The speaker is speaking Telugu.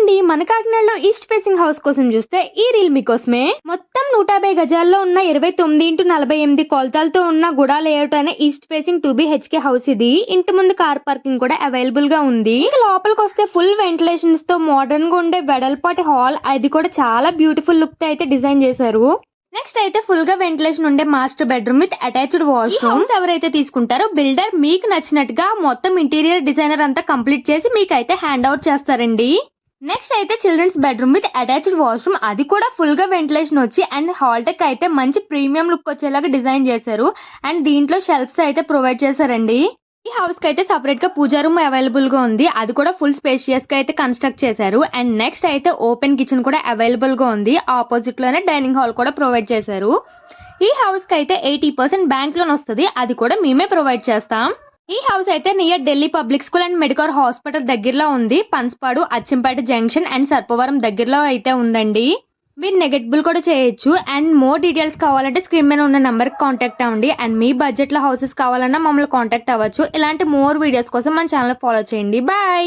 అండి, మన కాకినాడలో ఈస్ట్ ఫేసింగ్ హౌస్ కోసం చూస్తే ఈ రీల్ మీకోసమే. మొత్తం 150 గజాల్లో ఉన్న 29x48 కొలతలతో ఉన్న గుడా లేఅవుట్ అనే ఈస్ట్ ఫేసింగ్ 2BHK హౌస్ ఇది. ఇంటి ముందు కార్ పార్కింగ్ కూడా అవైలబుల్ గా ఉంది. ఇంకా లోపలికి వస్తే ఫుల్ వెంటిలేషన్స్ తో మోడర్న్ గా ఉండే వెడల్పాటి హాల్, అది కూడా చాలా బ్యూటిఫుల్ లుక్ తో అయితే డిజైన్ చేశారు. నెక్స్ట్ అయితే ఫుల్ గా వెంటిలేషన్ ఉండే master bedroom with attached washroom. ఎవరైతే తీసుకుంటారో బిల్డర్ మీకు నచ్చినట్టుగా మొత్తం ఇంటీరియర్ డిజైనర్ అంతా కంప్లీట్ చేసి మీకైతే హ్యాండ్ అవుట్ చేస్తారండి. నెక్స్ట్ అయితే childrens bedroom with attached washroom, అది కూడా ఫుల్ గా వెంటిలేషన్ వచ్చి అండ్ హాల్ టెక్ అయితే మంచి ప్రీమియం లుక్ వచ్చేలాగా డిజైన్ చేశారు. అండ్ దీంట్లో షెల్ఫ్స్ అయితే ప్రొవైడ్ చేశారండి. ఈ హౌస్ కి అయితే సపరేట్ గా పూజా రూమ్ అవైలబుల్ గా ఉంది, అది కూడా ఫుల్ స్పేషియస్ గా అయితే కన్స్ట్రక్ట్ చేశారు. అండ్ నెక్స్ట్ అయితే ఓపెన్ కిచెన్ కూడా అవైలబుల్ గా ఉంది. ఆపోజిట్ లోనే డైనింగ్ హాల్ కూడా ప్రొవైడ్ చేశారు. ఈ హౌస్ కి అయితే 80% బ్యాంక్ లోన్ వస్తుంది, అది కూడా మేమే ప్రొవైడ్ చేస్తాం. ఈ హౌస్ అయితే near Delhi public school and medical hospital దగ్గరలో ఉంది. పన్స్పాడు, అచ్చంపేట జంక్షన్ అండ్ సర్పవరం దగ్గరలో అయితే ఉందండి. మీరు నెగెటిబుల్ కూడా చేయొచ్చు. అండ్ మోర్ డీటెయిల్స్ కావాలంటే స్క్రీన్ మీద ఉన్న నెంబర్ కి కాంటాక్ట్ అవ్వండి. అండ్ మీ బడ్జెట్ లో హౌసెస్ కావాలన్నా మమ్మల్ని కాంటాక్ట్ అవ్వచ్చు. ఇలాంటి మోర్ వీడియోస్ కోసం మన ఛానల్ ఫాలో చేయండి. బాయ్.